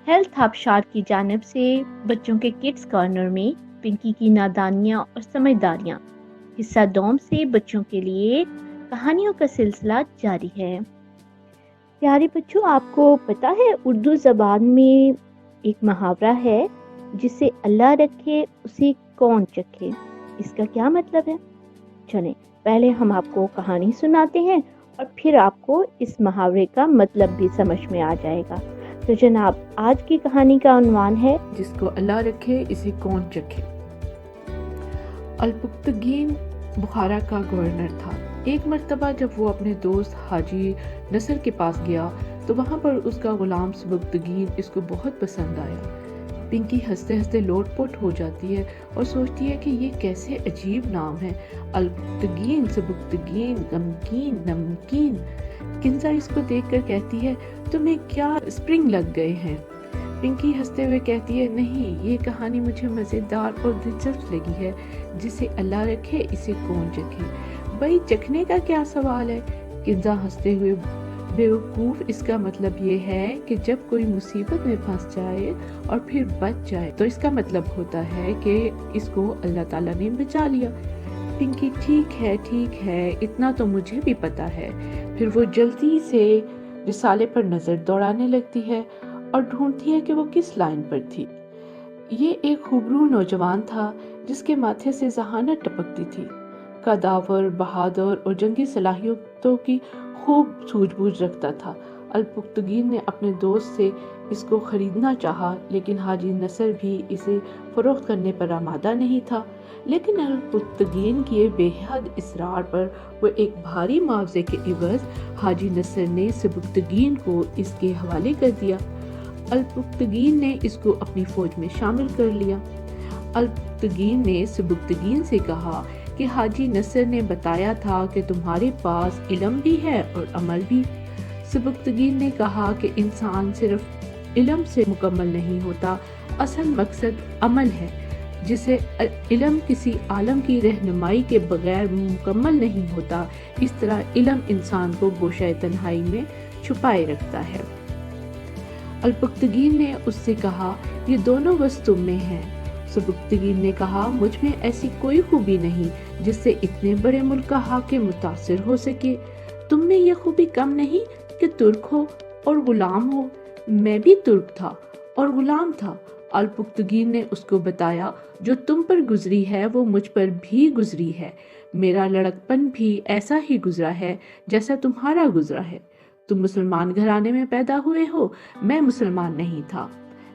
Health आबशार की जानिब से बच्चों के किड्स कॉर्नर में पिंकी की नादानियाँ और समझदारियाँ हिस्सा डॉम से बच्चों के लिए कहानियों का सिलसिला जारी है। प्यारे बच्चों, आपको पता है उर्दू ज़बान में एक मुहावरा है, जिसे अल्लाह रखे उसे कौन चखे। इसका क्या मतलब है? चलें, पहले हम आपको कहानी सुनाते हैं और फिर आपको इस मुहावरे का मतलब भी समझ में आ जाएगा। तो जनाब, आज की कहानी का उन्वान है जिसको अल्लाह रखे इसे कौन चखे। अलपुख्तगीन बुखारा का गवर्नर था। एक मर्तबा जब वो अपने दोस्त हाजी नसर के पास गया तो वहाँ पर उसका गुलाम सबुक्तगीन इसको बहुत पसंद आया। पिंकी हंसते हंसते लोटपोट हो जाती है और सोचती है कि ये कैसे अजीब नाम है, अलपुख्तगीन, सबुक्तगीन, गमकीन, नमकीन। किंजा इसको देखकर कहती है, तुम्हें क्या स्प्रिंग लग गए हैं? पिंकी हंसते हुए कहती है, नहीं, ये कहानी मुझे मज़ेदार और दिलचस्प लगी है। जिसे अल्लाह रखे इसे कौन चखे। भाई, चखने का क्या सवाल है? किंजा हंसते हुए, बेवकूफ़, इसका मतलब ये है कि जब कोई मुसीबत में फंस जाए और फिर बच जाए तो इसका मतलब होता है कि इसको अल्लाह ताला ने बचा लिया। पिंकी, ठीक है, इतना तो मुझे भी पता है। फिर वो जल्दी से रिसाले पर नज़र दौड़ाने लगती है और ढूंढती है कि वो किस लाइन पर थी। ये एक खूबरू नौजवान था जिसके माथे से जहानत टपकती थी। कदावर, बहादुर और जंगी सलाहियतों की खूब सूझबूझ रखता था। अलपुख्तगीन ने अपने दोस्त से इसको खरीदना चाहा, लेकिन हाजी नसर भी इसे फरोख्त करने पर आमादा नहीं था। लेकिन अलपुख्तगीन के बेहद इसरार पर वो एक भारी मुआवजे के इवज़ हाजी नसर ने सबुक्तगीन को इसके हवाले कर दिया। अलपुख्तगीन ने इसको अपनी फौज में शामिल कर लिया। अलपुख्तगीन ने सबुक्तगीन से कहा कि हाजी नसर ने बताया था कि तुम्हारे पास इल्म भी है और अमल भी। सबुक्तगीन ने कहा कि इंसान सिर्फ इल्म से मुकम्मल नहीं होता, असल मकसद अमल है। जिसे इल्म किसी आलम की रहनुमाई के बगैर मुकम्मल नहीं होता, इस तरह इल्म इंसान को गोशाए तन्हाई में छुपाए रखता है। अलपुख्तगीन ने उससे कहा, ये दोनों बस तुम में हैं। सबुक्तगीन ने कहा, मुझ में ऐसी कोई खूबी नहीं जिससे इतने बड़े मुल्क का हाकिम मुतासिर हो सके। तुम में यह खूबी कम नहीं कि तुर्क हो और गुलाम हो। मैं भी तुर्क था और गुलाम था। अलपुख्तगीन ने उसको बताया, जो तुम पर गुजरी है वो मुझ पर भी गुजरी है। मेरा लड़कपन भी ऐसा ही गुजरा है जैसा तुम्हारा गुजरा है। तुम मुसलमान घराने में पैदा हुए हो, मैं मुसलमान नहीं था।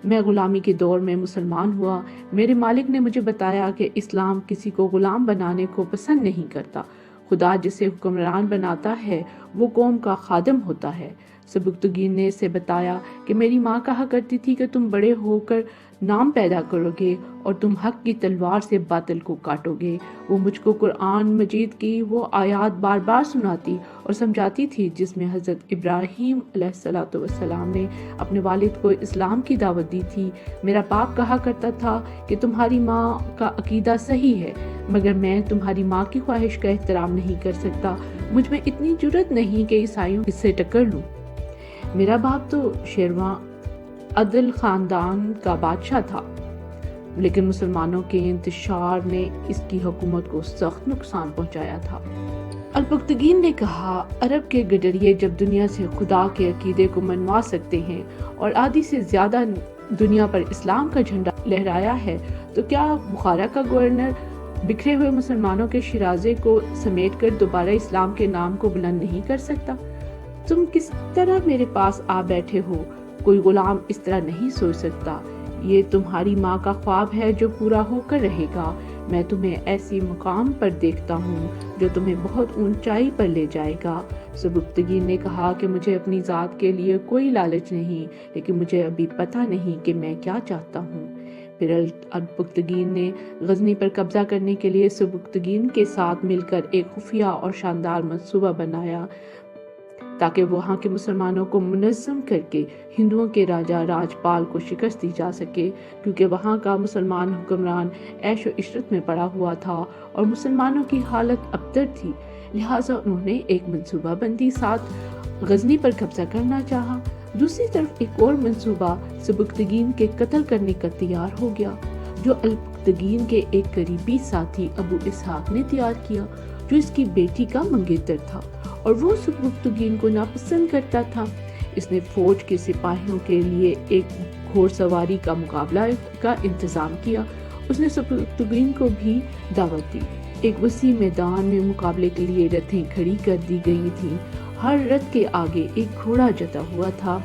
मैं गुलामी के दौर में मुसलमान हुआ। मेरे मालिक ने मुझे बताया कि इस्लाम किसी को गुलाम बनाने को पसंद नहीं करता। खुदा जिसे हुक्मरान बनाता है वो कौम का खादिम होता है। सबुक्तगीन ने इसे बताया कि मेरी माँ कहा करती थी कि तुम बड़े होकर नाम पैदा करोगे और तुम हक की तलवार से बातिल को काटोगे। वो मुझको कुरान मजीद की वो आयात बार बार सुनाती और समझाती थी जिसमें हज़रत इब्राहीम अलैहिस्सलाम ने अपने वालिद को इस्लाम की दावत दी थी। मेरा बाप कहा करता था कि तुम्हारी माँ का अकीदा सही है, मगर मैं तुम्हारी माँ की ख्वाहिश का एहतराम नहीं कर सकता। मुझ में इतनी जुर्रत नहीं कि ईसाइयों से टक्कर लूँ। मेरा बाप तो शेरवा अदल खानदान का बादशाह था, लेकिन मुसलमानों के इंतशार ने इसकी हुकूमत को सख्त नुकसान पहुंचाया था। अलपुख्तगीन ने कहा, अरब के गडरिये जब दुनिया से खुदा के अकीदे को मनवा सकते हैं और आधी से ज्यादा दुनिया पर इस्लाम का झंडा लहराया है, तो क्या बुखारा का गवर्नर बिखरे हुए मुसलमानों के शिराजे को समेटकर दोबारा इस्लाम के नाम को बुलंद नहीं कर सकता? तुम किस तरह मेरे पास आ बैठे हो? कोई गुलाम इस तरह नहीं सोच सकता। ये तुम्हारी माँ का ख्वाब है जो पूरा होकर रहेगा। मैं तुम्हें ऐसी मुकाम पर देखता हूँ जो तुम्हें बहुत ऊंचाई पर ले जाएगा। सबुक्तगीन ने कहा कि मुझे अपनी ज़ात के लिए कोई लालच नहीं, लेकिन मुझे अभी पता नहीं कि मैं क्या चाहता हूँ। फिर अलपुख्तगीन ने गजनी पर कब्जा करने के लिए सबुक्तगीन के साथ मिलकर एक खुफिया और शानदार मंसूबा बनाया ताकि वहाँ के मुसलमानों को मुनज़्ज़म करके हिंदुओं के राजा राजपाल को शिकस्त दी जा सके, क्योंकि वहाँ का मुसलमान हुक्मरान ऐश व इशरत में पड़ा हुआ था और मुसलमानों की हालत अबतर थी। लिहाजा उन्होंने एक मंसूबा बंदी साथ गजनी पर कब्जा करना चाहा। दूसरी तरफ एक और मंसूबा सबुक्तगीन के कत्ल करने का तैयार हो गया, जो अलपुख्तगीन के एक करीबी साथी अबू इसहाक ने तैयार किया, जो इसकी बेटी का मंगेतर था और वो सबुक्तगीन को नापसंद करता था। इसने फौज के सिपाहियों के लिए एक घोड़सवारी का मुकाबला का इंतजाम किया। उसने सबुक्तगीन को भी दावत दी। एक वसी मैदान में मुकाबले के लिए रथें खड़ी कर दी गई थीं। हर रथ के आगे एक घोड़ा जता हुआ था।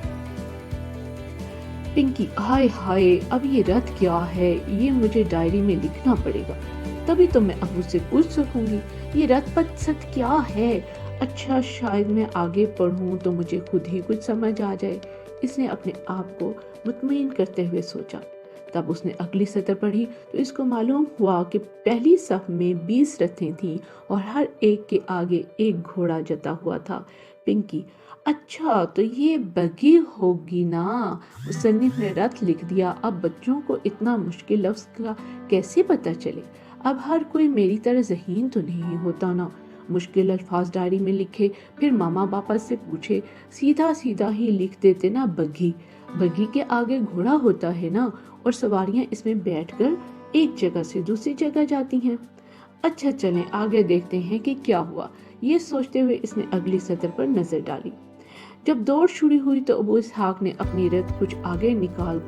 पिंकी, हाय हाय, अब ये रथ क्या है? ये मुझे डायरी में लिखना पड़ेगा, तभी तो मैं अबू से पूछ सकूंगी ये रथ पथ सत क्या है। अच्छा, शायद मैं आगे पढ़ूं तो मुझे खुद ही कुछ समझ आ जाए। इसने अपने आप को मुतमईन करते हुए सोचा। तब उसने अगली सतर पढ़ी तो इसको मालूम हुआ कि पहली सफ में 20 रथें थीं और हर एक के आगे एक घोड़ा जता हुआ था। पिंकी, अच्छा तो ये बगी होगी ना। मुसन्निफ ने रथ लिख दिया। अब बच्चों को इतना मुश्किल लफ्ज का कैसे पता चले? अब हर कोई मेरी तरह ज़हीन तो नहीं होता ना। मुश्किल अल्फाज डायरी में लिखे, फिर मामा पापा से पूछे, सीधा सीधा ही लिख देते ना बगी। बगी के आगे घोड़ा होता है ना, और सवारियां इसमें बैठकर एक जगह से दूसरी जगह जाती हैं। अच्छा चलें आगे देखते हैं कि क्या हुआ। ये सोचते हुए इसने अगली सतर पर नजर डाली। जब दौड़ शुरू हुई तो अबू इसहाक ने अपनी रथ कुछ आगे निकाल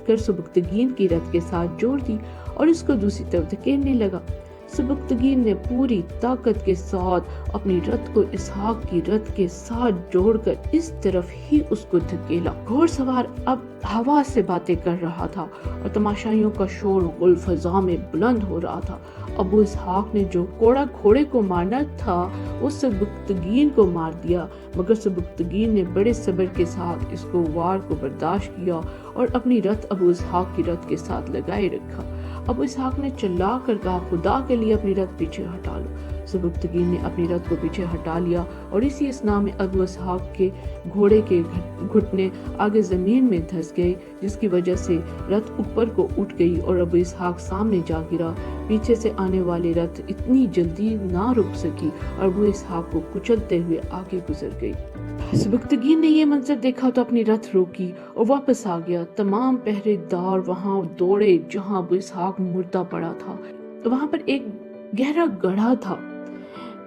कर सबुक्तगीन की रथ के साथ जोड़ दी और इसको दूसरी तरफ धकेलने लगा। सबुक्तगीन ने पूरी ताकत के साथ अपनी रथ को इसहाक की रथ के साथ जोड़कर इस तरफ ही उसको धकेला। घोड़सवार अब हवा से बातें कर रहा था और तमाशाइयों का शोर गुल फजा में बुलंद हो रहा था। अबू इसहाक ने जो कोड़ा घोड़े को मारना था वो सबुक्तगीन को मार दिया, मगर सबुक्तगीन ने बड़े सब्र के साथ इसको वार को बर्दाश्त किया और अपनी रथ अबू इसहाक की रथ के साथ लगाए रखा। अबू इसहाक ने चिल्ला कर कहा, खुदा के लिए अपनी रथ पीछे हटा लो। सबुक्तगीन ने अपनी रथ को पीछे हटा लिया और इसी असना में अबू इसहाक के घोड़े के घुटने आगे जमीन में धंस गए, जिसकी वजह से रथ ऊपर को उठ गई और अबू इसहाक सामने जा गिरा। पीछे से आने वाली रथ इतनी जल्दी ना रुक सकी और अबू इसहाक को कुचलते हुए आगे गुजर गई। सबुक्तगीन ने यह मंजर देखा तो अपनी रथ रोकी और वापस आ गया। तमाम पहरेदार वहां दौड़े जहां अबू इसहाक मुर्दा पड़ा था। वहां पर एक गहरा गड्ढा था।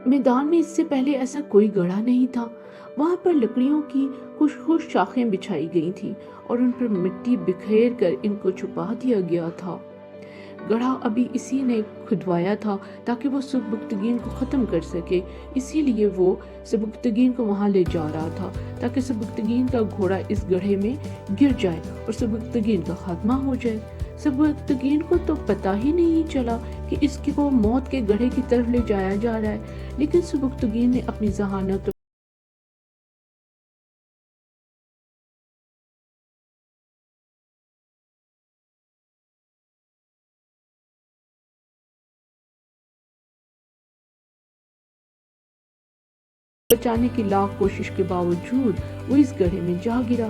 मैदान में इससे पहले ऐसा कोई गड्ढा नहीं था। वहां पर लकड़ियों की खुश शाखें बिछाई गई थी और उन पर मिट्टी बिखेर कर इनको छुपा दिया गया था। गड्ढा अभी इसी ने खुदवाया था ताकि वो सबुक्तगीन को खत्म कर सके, इसीलिए वो सबुक्तगीन को वहां ले जा रहा था ताकि सबुक्तगीन का घोड़ा इस गड्ढे में गिर जाए और सबुक्तगीन का खात्मा हो जाए। सबुक्तगीन को तो पता ही नहीं चला कि इसके को मौत के गड्ढे की तरफ ले जाया जा रहा है, लेकिन सबुक्तगीन ने अपनी जहानत बचाने की लाख कोशिश के बावजूद वो इस गड्ढे में जा गिरा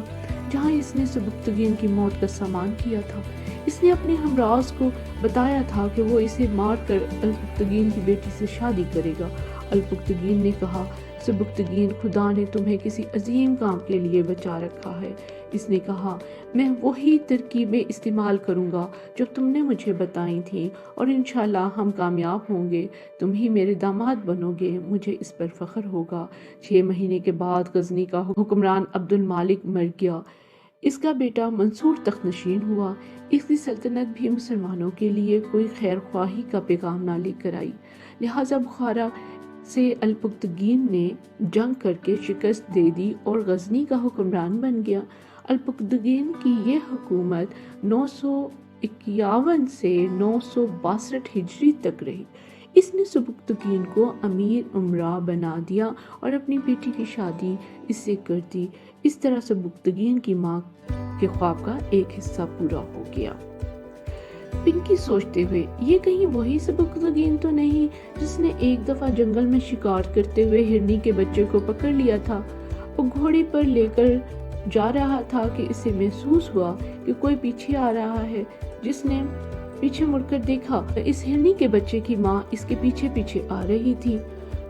जहां इसने सबुक्तगीन की मौत का सामान किया था। इसने अपने हमराज को बताया था कि वो इसे मारकर अलपुख्तगीन की बेटी से शादी करेगा। अलपुख्तगीन ने कहा, सबुक्तगीन, खुदा ने तुम्हें किसी अजीम काम के लिए बचा रखा है। इसने कहा, मैं वही तरकीबें इस्तेमाल करूंगा जो तुमने मुझे बताई थी और इंशाल्लाह हम कामयाब होंगे। तुम ही मेरे दामाद बनोगे, मुझे इस पर फख्र होगा। 6 महीने के बाद गजनी का हुक्मरान अब्दुल मालिक मर गया। इसका बेटा मंसूर तख्तनशीन हुआ। इसकी सल्तनत भी मुसलमानों के लिए कोई खैर ख्वाही का पैगाम ना लेकर आई। लिहाजा बुखारा से अलपुख्तगीन ने जंग करके शिकस्त दे दी और गजनी का हुक्मरान बन गया। अलपुख्तगीन की ये हुकूमत 951 से 962 हिजरी तक रही। इसने सबुक्तगीन को अमीर उमरा बना दिया और अपनी बेटी की शादी इससे कर दी। इस तरह सबुक्तगीन की माँ के ख्वाब का एक हिस्सा पूरा हो गया। पिंकी सोचते हुए, ये कहीं वही सबुक्तगीन तो नहीं जिसने एक दफा जंगल में शिकार करते हुए हिरनी के बच्चे को पकड़ लिया था। वो घोड़े पर लेकर जा रहा था कि इसे महसूस हुआ कि कोई पीछे आ रहा है। जिसने पीछे मुड़कर देखा, इस हिरनी के बच्चे की माँ इसके पीछे पीछे आ रही थी।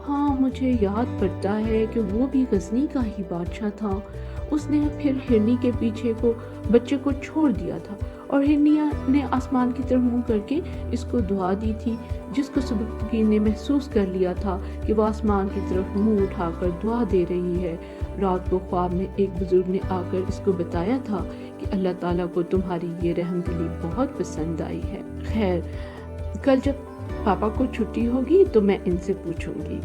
हाँ, मुझे याद पड़ता है कि वो भी गजनी का ही बादशाह था। اس نے پھر ہرنی کے پیچھے کو بچے کو چھوڑ دیا تھا اور ہرنیا نے آسمان کی طرف منہ کر کے اس کو دعا دی تھی، جس کو سبکتگین نے محسوس کر لیا تھا کہ وہ آسمان کی طرف منہ اٹھا کر دعا دے رہی ہے۔ رات کو خواب میں ایک بزرگ نے آ کر اس کو بتایا تھا کہ اللہ تعالیٰ کو تمہاری یہ رحم دلی بہت پسند آئی ہے۔ خیر، کل جب پاپا کو چھٹی ہوگی تو میں ان سے پوچھوں گی۔